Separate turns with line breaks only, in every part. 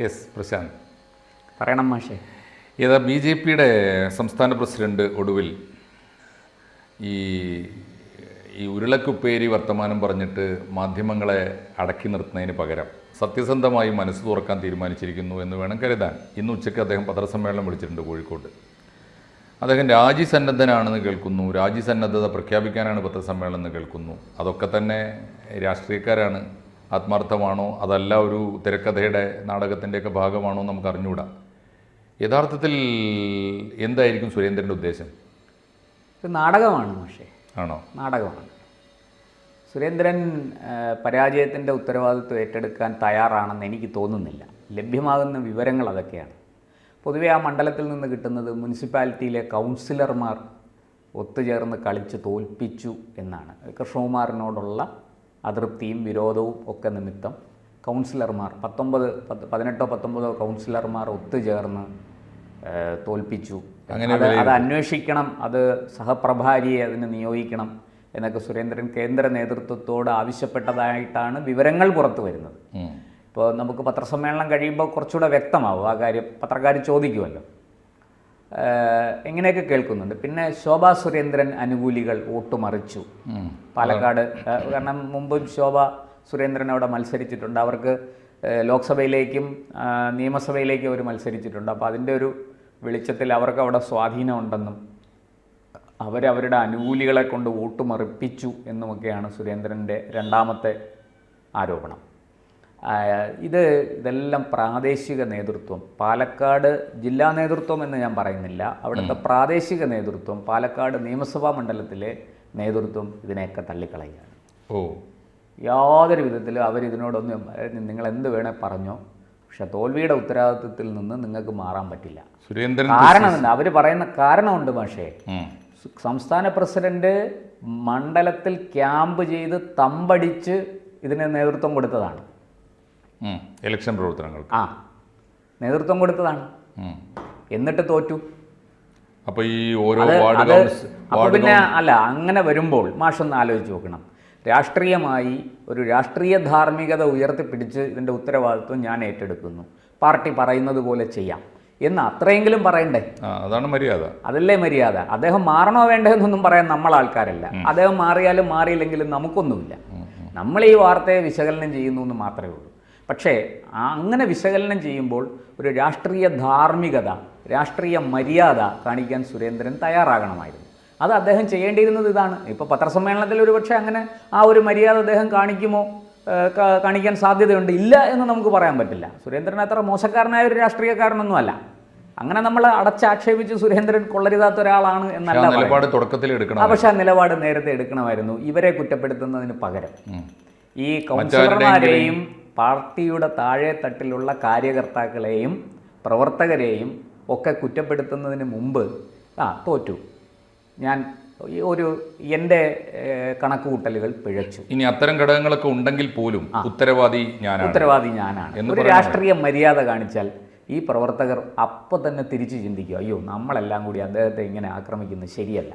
Yes Prashant
പറയണം മാഷേ.
ഏതാ ബി ജെ പിയുടെ സംസ്ഥാന പ്രസിഡന്റ് ഒടുവിൽ ഈ ഈ ഉരുളക്കുപ്പേരി വർത്തമാനം പറഞ്ഞിട്ട് മാധ്യമങ്ങളെ അടക്കി നിർത്തുന്നതിന് പകരം സത്യസന്ധമായി മനസ്സ് തുറക്കാൻ തീരുമാനിച്ചിരിക്കുന്നു എന്ന് വേണം കരുതാൻ. ഇന്ന് ഉച്ചയ്ക്ക് അദ്ദേഹം പത്രസമ്മേളനം വിളിച്ചിട്ടുണ്ട് കോഴിക്കോട്. അദ്ദേഹം രാജിസന്നദ്ധനാണെന്ന് കേൾക്കുന്നു, രാജിസന്നദ്ധത പ്രഖ്യാപിക്കാനാണ് പത്രസമ്മേളനം എന്ന് കേൾക്കുന്നു. അതൊക്കെ തന്നെ രാഷ്ട്രീയക്കാരാണ്. ആത്മാർത്ഥമാണോ അതല്ല ഒരു തിരക്കഥയുടെ നാടകത്തിൻ്റെയൊക്കെ ഭാഗമാണോ നമുക്ക് അറിഞ്ഞുകൂടാ. യഥാർത്ഥത്തിൽ എന്തായിരിക്കും സുരേന്ദ്രൻ്റെ ഉദ്ദേശം?
ഇത് നാടകമാണ് പക്ഷേ.
ആണോ?
നാടകമാണ്. സുരേന്ദ്രൻ പരാജയത്തിൻ്റെ ഉത്തരവാദിത്വം ഏറ്റെടുക്കാൻ തയ്യാറാണെന്ന് എനിക്ക് തോന്നുന്നില്ല. ലഭ്യമാകുന്ന വിവരങ്ങൾ അതൊക്കെയാണ്. പൊതുവെ ആ മണ്ഡലത്തിൽ നിന്ന് കിട്ടുന്നത് മുനിസിപ്പാലിറ്റിയിലെ കൗൺസിലർമാർ ഒത്തുചേർന്ന് കളിച്ച് തോൽപ്പിച്ചു എന്നാണ്. കൃഷ്ണകുമാറിനോടുള്ള അതൃപ്തിയും വിരോധവും ഒക്കെ നിമിത്തം കൗൺസിലർമാർ 18 കൗൺസിലർമാർ ഒത്തുചേർന്ന് തോൽപ്പിച്ചു. അത് അന്വേഷിക്കണം, അത് സഹപ്രഭാരിയെ അതിന് നിയോഗിക്കണം എന്നൊക്കെ സുരേന്ദ്രൻ കേന്ദ്ര നേതൃത്വത്തോട് ആവശ്യപ്പെട്ടതായിട്ടാണ് വിവരങ്ങൾ പുറത്തു വരുന്നത്. ഇപ്പോൾ നമുക്ക് പത്രസമ്മേളനം കഴിയുമ്പോൾ കുറച്ചുകൂടെ വ്യക്തമാവും ആ കാര്യം. പത്രക്കാർ ചോദിക്കുമല്ലോ. എങ്ങനെയൊക്കെ കേൾക്കുന്നുണ്ട്. പിന്നെ ശോഭാ സുരേന്ദ്രൻ അനുകൂലികൾ വോട്ട് മറിച്ചു പാലക്കാട്. കാരണം മുമ്പും ശോഭാ സുരേന്ദ്രൻ അവിടെ മത്സരിച്ചിട്ടുണ്ട്. അവർക്ക് ലോക്സഭയിലേക്കും നിയമസഭയിലേക്കും അവർ മത്സരിച്ചിട്ടുണ്ട്. അപ്പോൾ അതിൻ്റെ ഒരു വെളിച്ചത്തിൽ അവർക്ക് അവിടെ സ്വാധീനമുണ്ടെന്നും അവരവരുടെ അനുകൂലികളെ കൊണ്ട് വോട്ട് മറിപ്പിച്ചു എന്നുമൊക്കെയാണ് സുരേന്ദ്രൻ്റെ രണ്ടാമത്തെ ആരോപണം. ഇതെല്ലാം പ്രാദേശിക നേതൃത്വം, പാലക്കാട് ജില്ലാ നേതൃത്വം എന്ന് ഞാൻ പറയുന്നില്ല, അവിടുത്തെ പ്രാദേശിക നേതൃത്വം, പാലക്കാട് നിയമസഭാ മണ്ഡലത്തിലെ നേതൃത്വം ഇതിനെയൊക്കെ തള്ളിക്കളയുകയാണ്. യാതൊരു വിധത്തിലും അവരിതിനോടൊന്നും നിങ്ങൾ എന്ത് വേണേൽ പറഞ്ഞോ, പക്ഷെ തോൽവിയുടെ ഉത്തരവാദിത്വത്തിൽ നിന്ന് നിങ്ങൾക്ക് മാറാൻ പറ്റില്ല. കാരണമുണ്ട്, അവർ പറയുന്ന കാരണമുണ്ട്. പക്ഷേ സംസ്ഥാന പ്രസിഡന്റ് മണ്ഡലത്തിൽ ക്യാമ്പ് ചെയ്ത് തമ്പടിച്ച് ഇതിന് നേതൃത്വം കൊടുത്തതാണ്.
ഇലക്ഷൻ പ്രവർത്തനങ്ങൾ
നേതൃത്വം കൊടുത്തതാണ്. എന്നിട്ട് തോറ്റു.
അപ്പോൾ ഈ ഓരോ
പിന്നെ അല്ല, അങ്ങനെ വരുമ്പോൾ മാഷൊന്ന് ആലോചിച്ച് നോക്കണം. രാഷ്ട്രീയമായി ഒരു രാഷ്ട്രീയ ധാർമ്മികത ഉയർത്തിപ്പിടിച്ച് ഇതിൻ്റെ ഉത്തരവാദിത്വം ഞാൻ ഏറ്റെടുക്കുന്നു, പാർട്ടി പറയുന്നത് പോലെ ചെയ്യാം എന്ന് അത്രയെങ്കിലും പറയണ്ടേ?
അതാണ് മര്യാദ. അതല്ലേ
മര്യാദ. അദ്ദേഹം മാറണോ വേണ്ടോ എന്നൊന്നും പറയാൻ നമ്മൾ ആൾക്കാരല്ല. അദ്ദേഹം മാറിയാലും മാറിയില്ലെങ്കിലും നമുക്കൊന്നുമില്ല. നമ്മൾ ഈ വാർത്തയെ വിശകലനം ചെയ്യുന്നു എന്ന് മാത്രമേ ഉള്ളൂ. പക്ഷേ അങ്ങനെ വിശകലനം ചെയ്യുമ്പോൾ ഒരു രാഷ്ട്രീയ ധാർമ്മികത, രാഷ്ട്രീയ മര്യാദ കാണിക്കാൻ സുരേന്ദ്രൻ തയ്യാറാകണമായിരുന്നു. അത് അദ്ദേഹം ചെയ്യേണ്ടിയിരുന്നത് ഇതാണ്. ഇപ്പോൾ പത്രസമ്മേളനത്തിൽ ഒരുപക്ഷെ അങ്ങനെ ആ ഒരു മര്യാദ അദ്ദേഹം കാണിക്കാൻ സാധ്യതയുണ്ട്. ഇല്ല എന്ന് നമുക്ക് പറയാൻ പറ്റില്ല. സുരേന്ദ്രൻ അത്ര മോശക്കാരനായ ഒരു രാഷ്ട്രീയക്കാരനൊന്നുമല്ല. അങ്ങനെ നമ്മൾ അടച്ചാക്ഷേപിച്ച് സുരേന്ദ്രൻ കൊള്ളരുതാത്ത ഒരാളാണ് എന്നല്ല പറയുന്നത്. പക്ഷെ ആ നിലപാട് നേരത്തെ എടുക്കണമായിരുന്നു. ഇവരെ കുറ്റപ്പെടുത്തുന്നതിന് പകരം ഈ കൗൺസിലർമാരെയും പാർട്ടിയുടെ താഴെ തട്ടിലുള്ള കാര്യകർത്താക്കളെയും പ്രവർത്തകരെയും ഒക്കെ കുറ്റപ്പെടുത്തുന്നതിന് മുമ്പ് തോറ്റു, ഞാൻ എൻ്റെ കണക്കുകൂട്ടലുകൾ പിഴച്ചു.
ഇനി അത്തരം ഘടകങ്ങളൊക്കെ ഉണ്ടെങ്കിൽ പോലും ഉത്തരവാദി
ഞാനാണ്. ഒരു രാഷ്ട്രീയ മര്യാദ കാണിച്ചാൽ ഈ പ്രവർത്തകർ അപ്പോൾ തന്നെ തിരിച്ചു ചിന്തിക്കുക, അയ്യോ നമ്മളെല്ലാം കൂടി അദ്ദേഹത്തെ ഇങ്ങനെ ആക്രമിക്കുന്നത് ശരിയല്ല.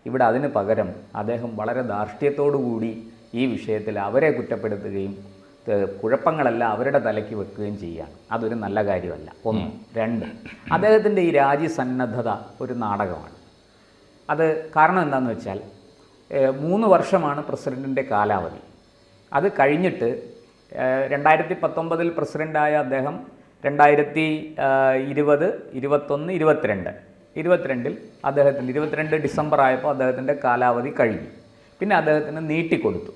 ഇവിടെ അതിന് പകരം അദ്ദേഹം വളരെ ധാർഷ്ട്യത്തോടു കൂടി ഈ വിഷയത്തിൽ അവരെ കുറ്റപ്പെടുത്തുകയും കുഴപ്പങ്ങളെല്ലാം അവരുടെ തലയ്ക്ക് വെക്കുകയും ചെയ്യുകയാണ്. അതൊരു നല്ല കാര്യമല്ല. 1. 2, അദ്ദേഹത്തിൻ്റെ ഈ രാജ്യസന്നദ്ധത ഒരു നാടകമാണ്. അത് കാരണം എന്താണെന്ന് വെച്ചാൽ 3 വർഷമാണ് പ്രസിഡൻറ്റിൻ്റെ കാലാവധി. അത് കഴിഞ്ഞിട്ട് 2019 പ്രസിഡൻ്റായ അദ്ദേഹം 2020, 21, 22 അദ്ദേഹത്തിന് 22 ഡിസംബർ ആയപ്പോൾ അദ്ദേഹത്തിൻ്റെ കാലാവധി കഴിഞ്ഞു. പിന്നെ അദ്ദേഹത്തിന് നീട്ടിക്കൊടുത്തു.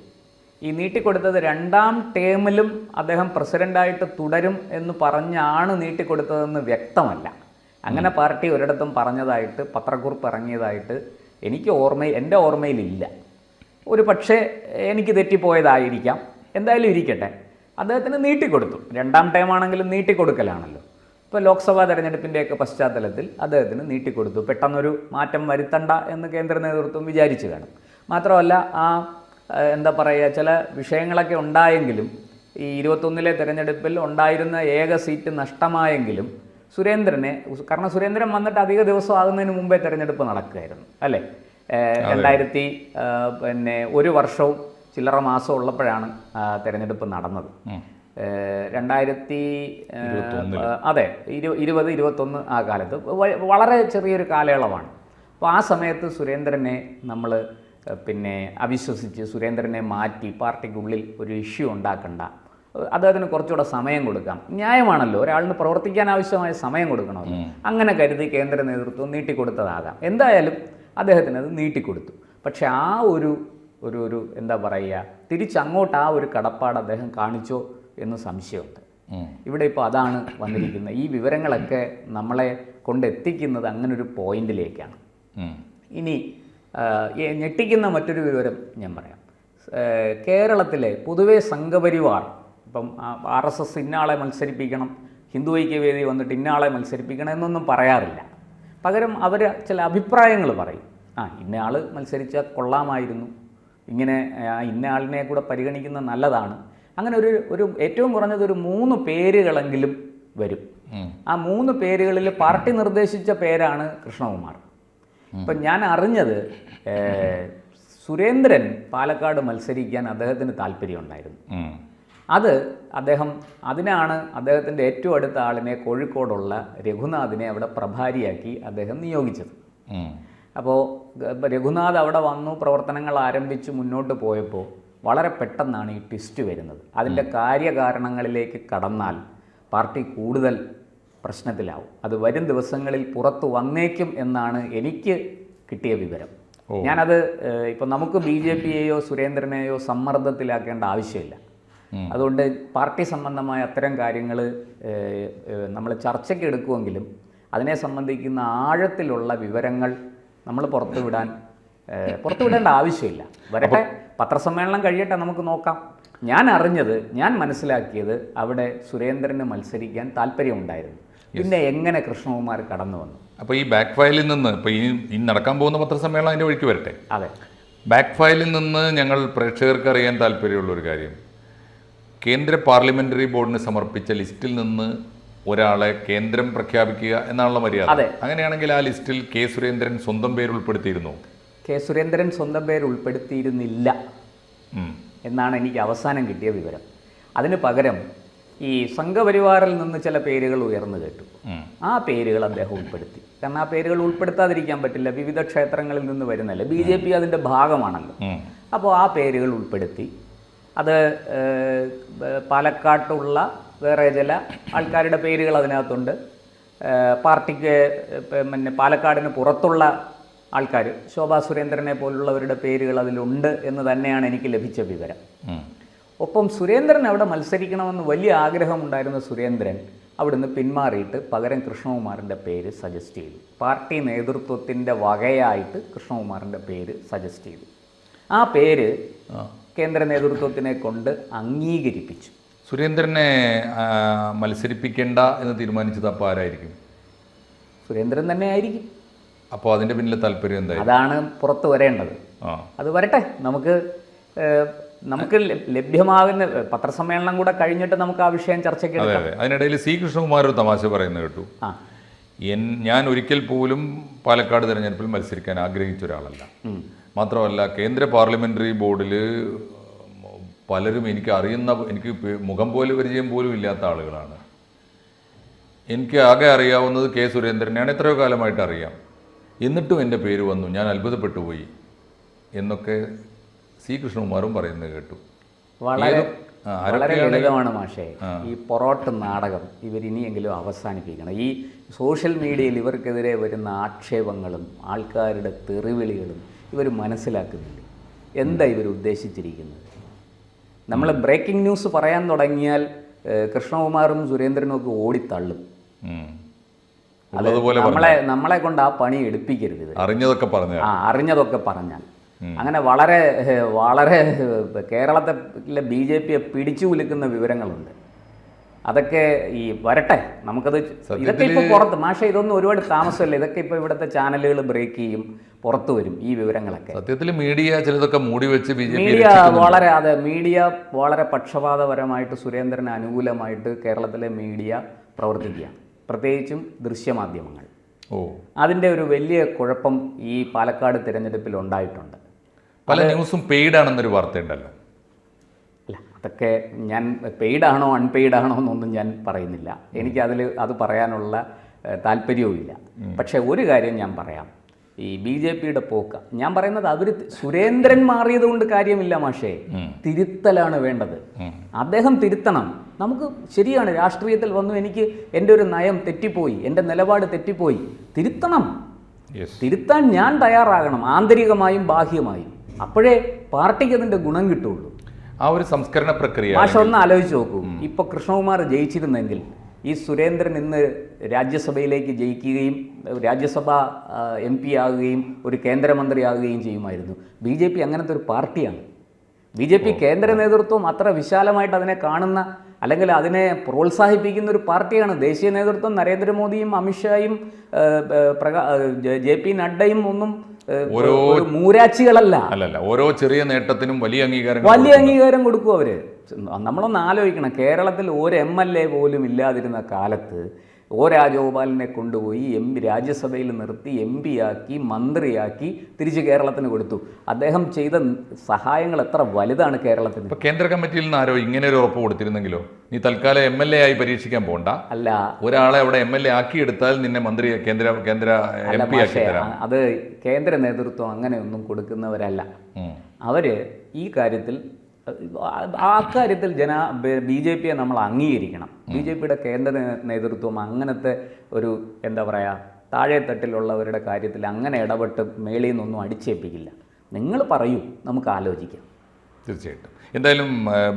ഈ നീട്ടിക്കൊടുത്തത് 2ാം ടേമിലും അദ്ദേഹം പ്രസിഡൻ്റായിട്ട് തുടരും എന്ന് പറഞ്ഞാണ് നീട്ടിക്കൊടുത്തതെന്ന് വ്യക്തമല്ല. അങ്ങനെ പാർട്ടി ഒരിടത്തും പറഞ്ഞതായിട്ട് പത്രക്കുറിപ്പ് ഇറങ്ങിയതായിട്ട് എൻ്റെ ഓർമ്മയിലില്ല. ഒരു പക്ഷേ എനിക്ക് തെറ്റിപ്പോയതായിരിക്കാം. എന്തായാലും ഇരിക്കട്ടെ, അദ്ദേഹത്തിന് നീട്ടിക്കൊടുത്തു. 2ാം ടൈമാണെങ്കിലും നീട്ടിക്കൊടുക്കലാണല്ലോ. ഇപ്പോൾ ലോക്സഭാ തെരഞ്ഞെടുപ്പിൻ്റെയൊക്കെ പശ്ചാത്തലത്തിൽ അദ്ദേഹത്തിന് നീട്ടിക്കൊടുത്തു. പെട്ടെന്നൊരു മാറ്റം വരുത്തണ്ട എന്ന് കേന്ദ്ര നേതൃത്വം വിചാരിച്ചു കാണും. മാത്രമല്ല എന്താ പറയുക, ചില വിഷയങ്ങളൊക്കെ ഉണ്ടായെങ്കിലും ഈ 21 തെരഞ്ഞെടുപ്പിൽ ഉണ്ടായിരുന്ന ഏക സീറ്റ് നഷ്ടമായെങ്കിലും കാരണം സുരേന്ദ്രൻ വന്നിട്ട് അധിക ദിവസം ആകുന്നതിന് മുമ്പേ തെരഞ്ഞെടുപ്പ് നടക്കുകയായിരുന്നു അല്ലേ? 1 വർഷവും ചില്ലറ മാസം ഉള്ളപ്പോഴാണ് തെരഞ്ഞെടുപ്പ് നടന്നത്. അതെ 2021 ആ കാലത്ത് വളരെ ചെറിയൊരു കാലയളവാണ്. അപ്പോൾ ആ സമയത്ത് സുരേന്ദ്രനെ നമ്മൾ പിന്നെ അവിശ്വസിച്ച് സുരേന്ദ്രനെ മാറ്റി പാർട്ടിക്കുള്ളിൽ ഒരു ഇഷ്യൂ ഉണ്ടാക്കണ്ട, അദ്ദേഹത്തിന് കുറച്ചുകൂടെ സമയം കൊടുക്കാം, ന്യായമാണല്ലോ, ഒരാളിന് പ്രവർത്തിക്കാൻ ആവശ്യമായ സമയം കൊടുക്കണമല്ലോ, അങ്ങനെ കരുതി കേന്ദ്ര നേതൃത്വം നീട്ടിക്കൊടുത്തതാകാം. എന്തായാലും അദ്ദേഹത്തിന് അത് നീട്ടിക്കൊടുത്തു. പക്ഷെ ആ ഒരു എന്താ പറയുക, തിരിച്ചങ്ങോട്ട് ആ ഒരു കടപ്പാട് അദ്ദേഹം കാണിച്ചോ എന്ന് സംശയമുണ്ട്. ഇവിടെ ഇപ്പോൾ അതാണ് വന്നിരിക്കുന്നത്. ഈ വിവരങ്ങളൊക്കെ നമ്മളെ കൊണ്ടെത്തിക്കുന്നത് അങ്ങനൊരു പോയിന്റിലേക്കാണ്. ഇനി ഞെട്ടിക്കുന്ന മറ്റൊരു വിവരം ഞാൻ പറയാം. കേരളത്തിലെ പൊതുവെ സംഘപരിവാർ ഇപ്പം RSS ഇന്നയാളെ മത്സരിപ്പിക്കണം, ഹിന്ദു ഐക്യവേദി വന്നിട്ട് ഇന്നയാളെ മത്സരിപ്പിക്കണം എന്നൊന്നും പറയാറില്ല. പകരം അവർ ചില അഭിപ്രായങ്ങൾ പറയും. ഇന്നയാൾ മത്സരിച്ചാൽ കൊള്ളാമായിരുന്നു, ഇങ്ങനെ ഇന്നയാളിനെ കൂടെ പരിഗണിക്കുന്നത് നല്ലതാണ്. അങ്ങനെ ഒരു ഏറ്റവും കുറഞ്ഞത് ഒരു 3 പേരുകളെങ്കിലും വരും. ആ 3 പേരുകളിൽ പാർട്ടി നിർദ്ദേശിച്ച പേരാണ് കൃഷ്ണകുമാർ. ഇപ്പം ഞാൻ അറിഞ്ഞത് സുരേന്ദ്രൻ പാലക്കാട് മത്സരിക്കാൻ അദ്ദേഹത്തിന് താല്പര്യമുണ്ടായിരുന്നു. അതിനാണ് അദ്ദേഹത്തിൻ്റെ ഏറ്റവും അടുത്ത ആളിനെ, കോഴിക്കോടുള്ള രഘുനാഥിനെ അവിടെ പ്രഭാരിയാക്കി അദ്ദേഹം നിയോഗിച്ചത്. അപ്പോൾ രഘുനാഥ് അവിടെ വന്നു, പ്രവർത്തനങ്ങൾ ആരംഭിച്ച് മുന്നോട്ട് പോയപ്പോൾ വളരെ പെട്ടെന്നാണ് ഈ ട്വിസ്റ്റ് വരുന്നത്. അതിൻ്റെ കാര്യകാരണങ്ങളിലേക്ക് കടന്നാൽ പാർട്ടി കൂടുതൽ പ്രശ്നത്തിലാവും. അത് വരും ദിവസങ്ങളിൽ പുറത്തു വന്നേക്കും എന്നാണ് എനിക്ക് കിട്ടിയ വിവരം. ഞാനത് ഇപ്പം നമുക്ക് BJPയെയോ സുരേന്ദ്രനെയോ സമ്മർദ്ദത്തിലാക്കേണ്ട ആവശ്യമില്ല. അതുകൊണ്ട് പാർട്ടി സംബന്ധമായ അത്തരം കാര്യങ്ങൾ നമ്മൾ ചർച്ചയ്ക്ക് എടുക്കുമെങ്കിലും അതിനെ സംബന്ധിക്കുന്ന ആഴത്തിലുള്ള വിവരങ്ങൾ നമ്മൾ പുറത്തുവിടേണ്ട ആവശ്യമില്ല. വരട്ടെ, പത്രസമ്മേളനം കഴിയട്ടെ, നമുക്ക് നോക്കാം. ഞാൻ മനസ്സിലാക്കിയത് അവിടെ സുരേന്ദ്രന് മത്സരിക്കാൻ താല്പര്യമുണ്ടായിരുന്നു. പിന്നെ എങ്ങനെ കൃഷ്ണകുമാർ കടന്നു വന്നു?
അപ്പോൾ ഈ ബാക്ക് ഫയലിൽ നിന്ന് ഇപ്പോൾ ഈ നടക്കാൻ പോകുന്ന പത്രസമ്മേളനം അതിൻ്റെ വഴിക്ക് വരട്ടെ.
അതെ,
ബാക്ക് ഫയലിൽ നിന്ന് ഞങ്ങൾ പ്രേക്ഷകർക്ക് അറിയാൻ താല്പര്യമുള്ളൊരു കാര്യം, കേന്ദ്ര പാർലമെന്ററി ബോർഡിന് സമർപ്പിച്ച ലിസ്റ്റിൽ നിന്ന് ഒരാളെ കേന്ദ്രം പ്രഖ്യാപിക്കുക എന്നാണുള്ള മര്യാദ. അങ്ങനെയാണെങ്കിൽ ആ ലിസ്റ്റിൽ കെ സുരേന്ദ്രൻ സ്വന്തം പേര് ഉൾപ്പെടുത്തിയിരുന്നു?
കെ സുരേന്ദ്രൻ സ്വന്തം പേര് ഉൾപ്പെടുത്തിയിരുന്നില്ല എന്നാണ് എനിക്ക് അവസാനം കിട്ടിയ വിവരം. അതിന് പകരം ഈ സംഘപരിവാറിൽ നിന്ന് ചില പേരുകൾ ഉയർന്നു കേട്ടു. ആ പേരുകൾ അദ്ദേഹം ഉൾപ്പെടുത്തി. കാരണം ആ പേരുകൾ ഉൾപ്പെടുത്താതിരിക്കാൻ പറ്റില്ല, വിവിധ ക്ഷേത്രങ്ങളിൽ നിന്ന് വരുന്നല്ലേ, BJP അതിൻ്റെ ഭാഗമാണല്ലോ. അപ്പോൾ ആ പേരുകൾ ഉൾപ്പെടുത്തി. അത് പാലക്കാട്ടുള്ള വേറെ ചില ആൾക്കാരുടെ പേരുകൾ അതിനകത്തുണ്ട്. പാർട്ടിക്ക് പിന്നെ പാലക്കാടിന് പുറത്തുള്ള ആൾക്കാർ, ശോഭാ സുരേന്ദ്രനെ പോലുള്ളവരുടെ പേരുകൾ അതിലുണ്ട് എന്ന് തന്നെയാണ് എനിക്ക് ലഭിച്ച വിവരം. ഒപ്പം സുരേന്ദ്രൻ അവിടെ മത്സരിക്കണമെന്ന് വലിയ ആഗ്രഹമുണ്ടായിരുന്ന സുരേന്ദ്രൻ അവിടുന്ന് പിന്മാറിയിട്ട് പകരം കൃഷ്ണകുമാറിൻ്റെ പേര് സജസ്റ്റ് ചെയ്തു. പാർട്ടി നേതൃത്വത്തിൻ്റെ വകയായിട്ട് കൃഷ്ണകുമാറിൻ്റെ പേര് സജസ്റ്റ് ചെയ്തു. ആ പേര് കേന്ദ്ര നേതൃത്വത്തിനെ കൊണ്ട് അംഗീകരിപ്പിച്ചു.
സുരേന്ദ്രനെ മത്സരിപ്പിക്കേണ്ട എന്ന് തീരുമാനിച്ചത് അപ്പോൾ ആരായിരിക്കും?
സുരേന്ദ്രൻ തന്നെ ആയിരിക്കും.
അപ്പോൾ അതിൻ്റെ പിന്നിലെ താല്പര്യം എന്തായാലും
അതാണ് പുറത്ത് വരേണ്ടത്. അത് വരട്ടെ, നമുക്ക് ലഭ്യമാകുന്ന പത്രസമ്മേളനം കൂടെ കഴിഞ്ഞിട്ട് നമുക്ക് ആ വിഷയം ചർച്ചയ്ക്ക് എടുക്കാം.
അതിനിടയിൽ C. കൃഷ്ണകുമാർ ഒരു തമാശ പറയുന്നത് കേട്ടു. ഞാൻ ഒരിക്കൽ പോലും പാലക്കാട് തെരഞ്ഞെടുപ്പിൽ മത്സരിക്കാൻ ആഗ്രഹിച്ച ഒരാളല്ല. മാത്രമല്ല കേന്ദ്ര പാർലമെന്ററി ബോർഡിൽ പലരും എനിക്ക് മുഖം പോലെ പരിചയം പോലും ഇല്ലാത്ത ആളുകളാണ്. എനിക്ക് ആകെ അറിയാവുന്നത് കെ സുരേന്ദ്രനെയാണ്, എത്രയോ കാലമായിട്ട് അറിയാം. എന്നിട്ടും എൻ്റെ പേര് വന്നു, ഞാൻ അത്ഭുതപ്പെട്ടു പോയി എന്നൊക്കെ C. കൃഷ്ണകുമാറും പറയുന്നത് കേട്ടു.
വളരെ ലളിതമാണ് മാഷേ. ഈ പൊറോട്ട് നാടകം ഇവരിനിയെങ്കിലും അവസാനിപ്പിക്കണം. ഈ സോഷ്യൽ മീഡിയയിൽ ഇവർക്കെതിരെ വരുന്ന ആക്ഷേപങ്ങളും ആൾക്കാരുടെ തെറിവിളികളും ഇവർ മനസ്സിലാക്കുന്നില്ല. എന്താ ഇവർ ഉദ്ദേശിച്ചിരിക്കുന്നത്? നമ്മൾ ബ്രേക്കിംഗ് ന്യൂസ് പറയാൻ തുടങ്ങിയാൽ കൃഷ്ണകുമാറും സുരേന്ദ്രനും ഒക്കെ ഓടിത്തള്ളും. നമ്മളെ കൊണ്ട് ആ പണി എടുപ്പിക്കരുത്. അറിഞ്ഞതൊക്കെ പറഞ്ഞാൽ അങ്ങനെ വളരെ വളരെ കേരളത്തിലെ BJPയെ പിടിച്ചു കുലുക്കുന്ന വിവരങ്ങളുണ്ട്. അതൊക്കെ ഈ വരട്ടെ, നമുക്കത് ഇതൊക്കെ ഇപ്പോൾ പുറത്ത് മാഷെ ഇതൊന്നും ഒരുപാട് താമസമല്ല. ഇതൊക്കെ ഇപ്പോൾ ഇവിടുത്തെ ചാനലുകൾ ബ്രേക്ക് ചെയ്യും, പുറത്തു വരും ഈ വിവരങ്ങളൊക്കെ.
സത്യത്തിൽ മീഡിയ ചിലതൊക്കെ മൂടി വെച്ച്
മീഡിയ വളരെ പക്ഷപാതപരമായിട്ട് സുരേന്ദ്രന് അനുകൂലമായിട്ട് കേരളത്തിലെ മീഡിയ പ്രവർത്തിക്കുക, പ്രത്യേകിച്ചും ദൃശ്യമാധ്യമങ്ങൾ. അതിൻ്റെ ഒരു വലിയ കുഴപ്പം ഈ പാലക്കാട് തിരഞ്ഞെടുപ്പിൽ ഉണ്ടായിട്ടുണ്ട്.
പല ന്യൂസും പെയ്ഡാണെന്നൊരു വാർത്തയുണ്ടല്ലോ.
അല്ല, അതൊക്കെ ഞാൻ പെയ്ഡാണോ അൺപെയ്ഡാണോ എന്നൊന്നും ഞാൻ പറയുന്നില്ല. എനിക്കതിൽ അത് പറയാനുള്ള താല്പര്യവുമില്ല. പക്ഷേ ഒരു കാര്യം ഞാൻ പറയാം, ഈ BJPയുടെ പോക്ക് ഞാൻ പറയുന്നത് അവർ സുരേന്ദ്രൻ മാറിയത് കൊണ്ട് കാര്യമില്ല മാഷേ, തിരുത്തലാണ് വേണ്ടത്. അദ്ദേഹം തിരുത്തണം. നമുക്ക് ശരിയാണ്, രാഷ്ട്രീയത്തിൽ വന്നു എനിക്ക് എൻ്റെ ഒരു നയം തെറ്റിപ്പോയി, എൻ്റെ നിലപാട് തെറ്റിപ്പോയി, തിരുത്തണം. തിരുത്താൻ ഞാൻ തയ്യാറാകണം, ആന്തരികമായും ബാഹ്യമായും. അപ്പോഴേ പാർട്ടിക്ക് അതിൻ്റെ ഗുണം കിട്ടുള്ളൂ.
ആ ഒരു സംസ്കരണ പ്രക്രിയ
മാഷ ഒന്ന് ആലോചിച്ച് നോക്കൂ. ഇപ്പോൾ കൃഷ്ണകുമാർ ജയിച്ചിരുന്നെങ്കിൽ ഈ സുരേന്ദ്രൻ ഇന്ന് രാജ്യസഭയിലേക്ക് ജയിക്കുകയും രാജ്യസഭ MP ആകുകയും ഒരു കേന്ദ്രമന്ത്രിയാകുകയും ചെയ്യുമായിരുന്നു. BJP അങ്ങനത്തെ ഒരു പാർട്ടിയാണ്. BJP കേന്ദ്ര നേതൃത്വം അത്ര വിശാലമായിട്ട് അതിനെ കാണുന്ന അല്ലെങ്കിൽ അതിനെ പ്രോത്സാഹിപ്പിക്കുന്ന ഒരു പാർട്ടിയാണ്. ദേശീയ നേതൃത്വം നരേന്ദ്രമോദിയും അമിത്ഷായും JP നഡ്ഡയും ഒന്നും
ഓരോ
മൂരാച്ചികളല്ല.
അല്ലല്ല, ഓരോ ചെറിയ നേട്ടത്തിനും വലിയ
അംഗീകാരം കൊടുക്കും അവര്. നമ്മളൊന്ന് ആലോചിക്കണം, കേരളത്തിൽ ഒരു MLA പോലും ഇല്ലാതിരുന്ന കാലത്ത് O രാജഗോപാലിനെ കൊണ്ടുപോയി രാജ്യസഭയിൽ നിർത്തി MP ആക്കി മന്ത്രിയാക്കി തിരിച്ച് കേരളത്തിന് കൊടുത്തു. അദ്ദേഹം ചെയ്ത സഹായങ്ങൾ എത്ര വലുതാണ് കേരളത്തിന്.
ഇപ്പോൾ കേന്ദ്ര കമ്മിറ്റിയിൽ നിന്ന് ആരോ ഇങ്ങനെ ഒരു ഉറപ്പ് കൊടുത്തിരുന്നെങ്കിലോ, നീ തൽക്കാലം MLA ആയി പരീക്ഷിക്കാൻ പോകണ്ട,
അല്ല
ഒരാളെ അവിടെ MLA ആക്കിയെടുത്താൽ നിന്നെ മന്ത്രി കേന്ദ്ര MP ആക്കി തരാം.
അത് കേന്ദ്ര നേതൃത്വം അങ്ങനെയൊന്നും കൊടുക്കുന്നവരല്ല. അവര് ഈ കാര്യത്തിൽ അക്കാര്യത്തിൽ BJPയെ നമ്മൾ അംഗീകരിക്കണം. BJPയുടെ കേന്ദ്ര നേതൃത്വം അങ്ങനത്തെ ഒരു എന്താ പറയുക, താഴെത്തട്ടിലുള്ളവരുടെ കാര്യത്തിൽ അങ്ങനെ ഇടപെട്ട് മേളിൽ നിന്നൊന്നും അടിച്ചേൽപ്പിക്കില്ല. നിങ്ങൾ പറയൂ, നമുക്ക് ആലോചിക്കാം.
തീർച്ചയായിട്ടും. എന്തായാലും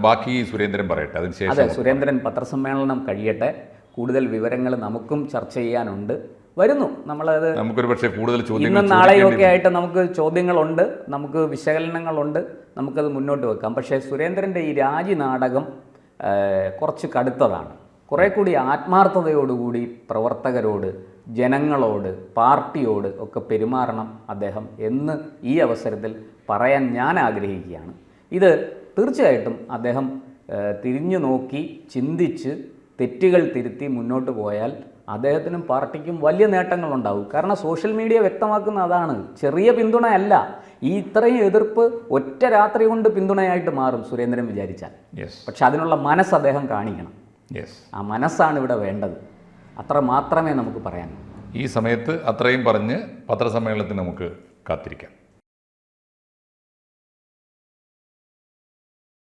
ബാക്കി സുരേന്ദ്രൻ പറയട്ടെ, അതിനുശേഷം.
അതെ, സുരേന്ദ്രൻ പത്രസമ്മേളനം കഴിയട്ടെ. കൂടുതൽ വിവരങ്ങൾ നമുക്കും ചർച്ച ചെയ്യാനുണ്ട്. വരുന്നു, നമ്മളത്
നമുക്കൊരു പക്ഷേ കൂടുതൽ
ഇന്നും നാളെയൊക്കെ ആയിട്ട് നമുക്ക് ചോദ്യങ്ങളുണ്ട്, നമുക്ക് വിശകലനങ്ങളുണ്ട്, നമുക്കത് മുന്നോട്ട് വെക്കാം. പക്ഷേ സുരേന്ദ്രൻ്റെ ഈ രാജി നാടകം കുറച്ച് കടുത്തതാണ്. കുറേ കൂടി ആത്മാർത്ഥതയോടുകൂടി പ്രവർത്തകരോട്, ജനങ്ങളോട്, പാർട്ടിയോട് ഒക്കെ പെരുമാറണം അദ്ദേഹം എന്ന് ഈ അവസരത്തിൽ പറയാൻ ഞാൻ ആഗ്രഹിക്കുകയാണ്. ഇത് തീർച്ചയായിട്ടും അദ്ദേഹം തിരിഞ്ഞു നോക്കി ചിന്തിച്ച് തെറ്റുകൾ തിരുത്തി മുന്നോട്ട് പോയാൽ അദ്ദേഹത്തിനും പാർട്ടിക്കും വലിയ നേട്ടങ്ങളുണ്ടാവും. കാരണം സോഷ്യൽ മീഡിയ വ്യക്തമാക്കുന്ന അതാണ്, ചെറിയ പിന്തുണയല്ല. ഈ ഇത്രയും എതിർപ്പ് ഒറ്റ രാത്രി കൊണ്ട് പിന്തുണയായിട്ട് മാറും സുരേന്ദ്രൻ വിചാരിച്ചാൽ. പക്ഷെ അതിനുള്ള മനസ്സ് അദ്ദേഹം കാണിക്കണം. ആ മനസ്സാണ് ഇവിടെ വേണ്ടത്. അത്ര മാത്രമേ നമുക്ക് പറയാനുള്ളൂ.
ഈ സമയത്ത് അത്രയും പറഞ്ഞ് പത്രസമ്മേളനത്തിന് നമുക്ക് കാത്തിരിക്കാം.